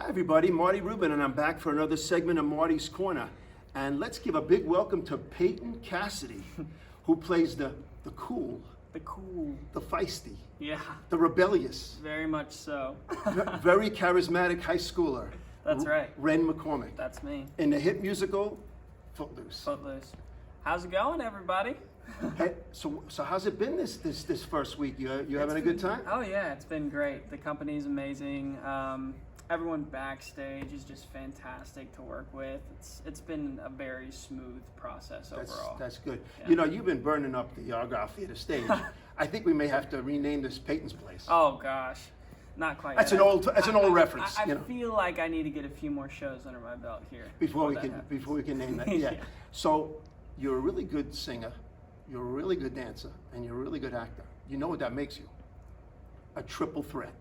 Hi everybody, Marty Rubin, and I'm back for another segment of Marty's Corner. And let's give a big welcome to Peyton Cassity, who plays the cool, the feisty, the rebellious, very much so. very charismatic high schooler. That's right. Ren McCormack. That's me. In the hit musical, Footloose. Footloose. How's it going, everybody? Hey, so how's it been this first week? You having a good time? Oh yeah, it's been great. The company's amazing. Everyone backstage is just fantastic to work with. It's been a very smooth process overall. That's good. Yeah. You know, you've been burning up the Argyle Theater stage. I think we may have to rename this Peyton's Place. Oh gosh, not quite. That's yet. an old reference. I feel like I need to get a few more shows under my belt here before we can name that. Yeah. Yeah. So you're a really good singer, you're a really good dancer, and you're a really good actor. You know what that makes you? A triple threat.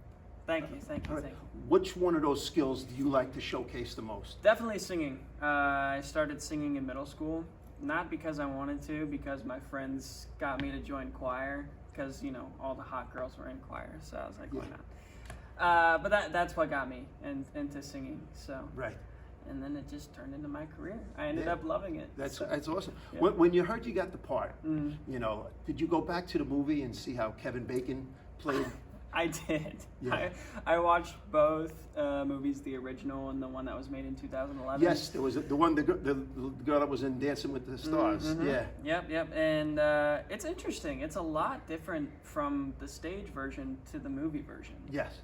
Thank you. Right. Thank you. Which one of those skills do you like to showcase the most? Definitely singing. I started singing in middle school, not because I wanted to, because my friends got me to join choir, because, you know, all the hot girls were in choir, so I was like, why not? But that's what got me into singing, so. Right. And then it just turned into my career. I ended up loving it. That's awesome. Yeah. When you heard you got the part, you know, did you go back to the movie and see how Kevin Bacon played? I did. Yeah. I watched both movies, the original and the one that was made in 2011. Yes, there was the girl that was in Dancing with the Stars. Mm-hmm. Yeah. Yep. And it's interesting. It's a lot different from the stage version to the movie version. Yes.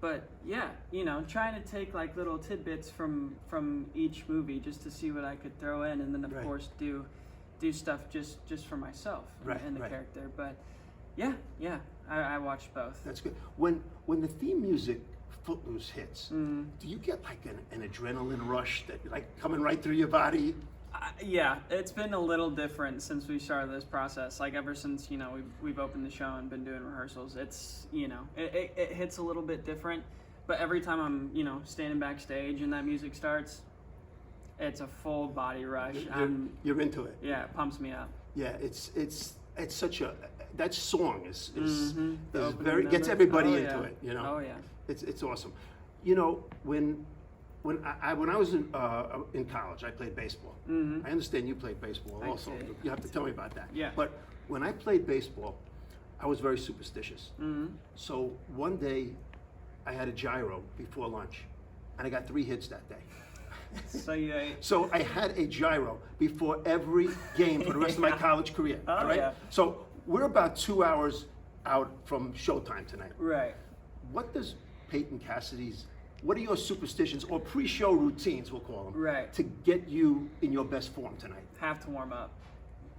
But yeah, you know, trying to take like little tidbits from each movie just to see what I could throw in, and then of course do stuff just for myself and the character. But yeah, I watched both. That's good. When the theme music Footloose hits, do you get like an adrenaline rush that like coming right through your body? Yeah, it's been a little different since we started this process. Like ever since, you know, we've opened the show and been doing rehearsals, it's, you know, it hits a little bit different. But every time I'm, you know, standing backstage and that music starts, it's a full body rush. You're into it. Yeah, it pumps me up. Yeah, it's such a, that song is very gets everybody into it. You know. Oh yeah. It's awesome. You know, when I was in college, I played baseball. I understand you played baseball also. You have to tell me about that. Yeah. But when I played baseball, I was very superstitious. So one day, I had a gyro before lunch, and I got 3 hits that day. So I had a gyro before every game for the rest of my college career. Oh, all right. Yeah. So we're about 2 hours out from showtime tonight. Right. What does Peyton Cassity's? What are your superstitions or pre-show routines, we'll call them, to get you in your best form tonight? Have to warm up.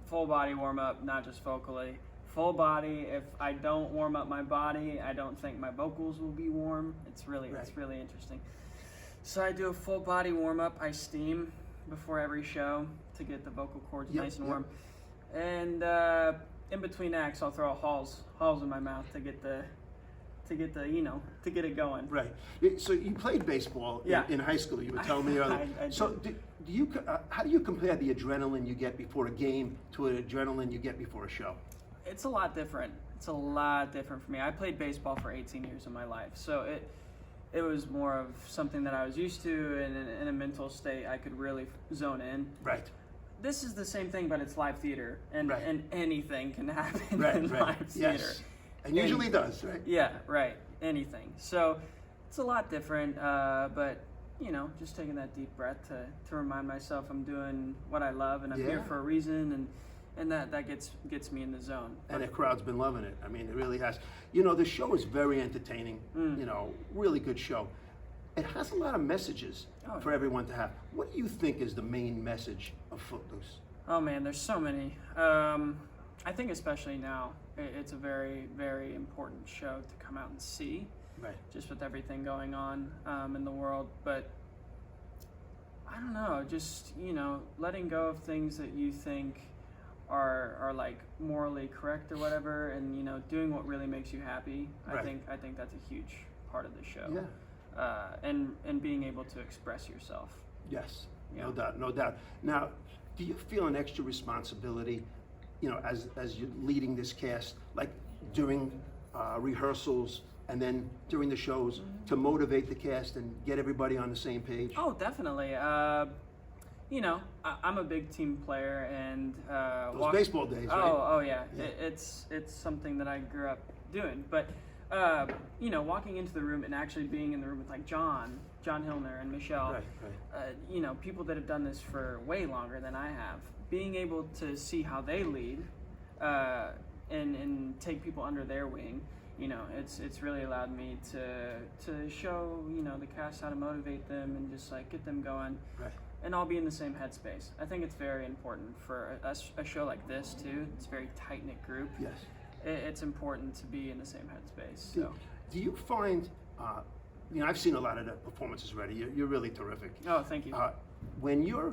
Full body warm up, not just vocally. Full body. If I don't warm up my body, I don't think my vocals will be warm. It's really interesting. So I do a full body warm up. I steam before every show to get the vocal cords nice and warm. And in between acts, I'll throw halls in my mouth to get it going. Right. So you played baseball in high school. You were telling me earlier. So how do you compare the adrenaline you get before a game to an adrenaline you get before a show? It's a lot different. It's a lot different for me. I played baseball for 18 years of my life, so it was more of something that I was used to, and in a mental state I could really zone in. Right. This is the same thing, but it's live theater, and anything can happen in live theater. Yes. And usually does, right? Yeah, right. Anything. So it's a lot different, but you know, just taking that deep breath to remind myself I'm doing what I love, and I'm here for a reason, and that gets me in the zone. And the crowd's been loving it. I mean, it really has. You know, the show is very entertaining. You know, really good show. It has a lot of messages for everyone to have. What do you think is the main message of Footloose? Oh man, there's so many. I think especially now, it's a very, very important show to come out and see. Right. Just with everything going on in the world. But I don't know, just, you know, letting go of things that you think are like morally correct or whatever, and, you know, doing what really makes you happy. I think that's a huge part of the show. Yeah. And being able to express yourself. Yes. Yeah. No doubt. Now, do you feel an extra responsibility, you know, as you're leading this cast, like during rehearsals and then during the shows to motivate the cast and get everybody on the same page? Oh, definitely. You know, I'm a big team player, and Those baseball days, right? Oh yeah. It's something that I grew up doing. But you know, walking into the room and actually being in the room with like John Hillner and Michelle, Right. You know, people that have done this for way longer than I have, being able to see how they lead and take people under their wing. You know, it's really allowed me to show, you know, the cast how to motivate them and just like get them going. Right. And all be in the same headspace. I think it's very important for a show like this too. It's a very tight-knit group. Yes. It's important to be in the same headspace. So. Do you find, you know, I've seen a lot of the performances already. You're really terrific. Oh, thank you. When you're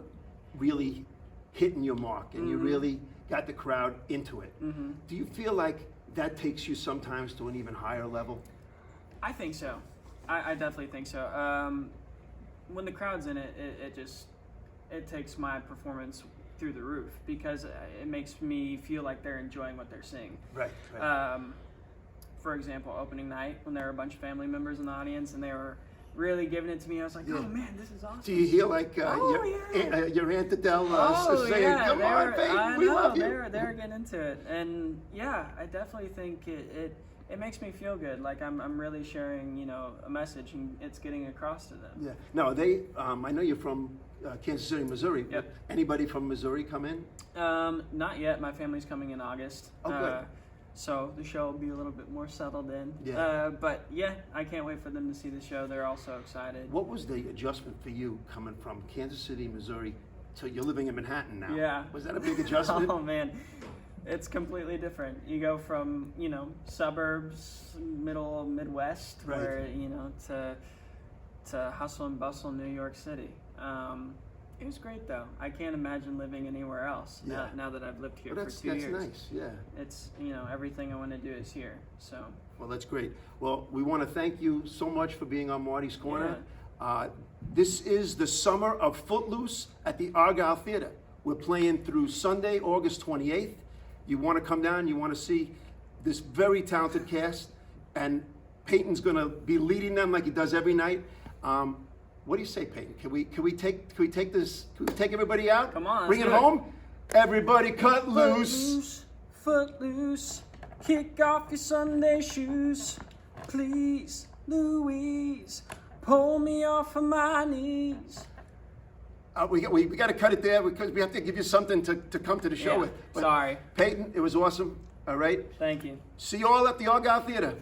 really hitting your mark and you really got the crowd into it, do you feel like that takes you sometimes to an even higher level? I think so. I definitely think so. When the crowd's in it, it takes my performance through the roof because it makes me feel like they're enjoying what they're seeing. Right. For example, opening night when there were a bunch of family members in the audience and they were really giving it to me, I was like, oh man, this is awesome. Do you hear like your Aunt Adele saying, come on, Peyton, we love you? They're getting into it. And yeah, I definitely think it makes me feel good. Like I'm really sharing, you know, a message and it's getting across to them. Yeah. No, they. I know you're from Kansas City, Missouri. Yep. Anybody from Missouri come in? Not yet. My family's coming in August. Oh, good. So the show will be a little bit more settled in. Yeah. But yeah, I can't wait for them to see the show. They're all so excited. What was the adjustment for you coming from Kansas City, Missouri, to you're living in Manhattan now? Yeah. Was that a big adjustment? Oh man. It's completely different. You go from, you know, suburbs, middle Midwest, Right. where, you know, to hustle and bustle New York City. It was great though. I can't imagine living anywhere else now that I've lived here for 2 years. That's nice, yeah. It's, you know, everything I want to do is here. So. Well, that's great. Well, we want to thank you so much for being on Marty's Corner. This is the summer of Footloose at the Argyle Theater. We're playing through Sunday, August 28th. You want to come down, you want to see this very talented cast, and Peyton's going to be leading them like he does every night. What do you say, Peyton? Can we take everybody out? Come on, bring it home. Everybody cut loose. Footloose, kick off your Sunday shoes, please, Louise, pull me off of my knees. We got to cut it there because we have to give you something to come to the show with. But sorry. Peyton, it was awesome. All right. Thank you. See you all at the Argyle Theater.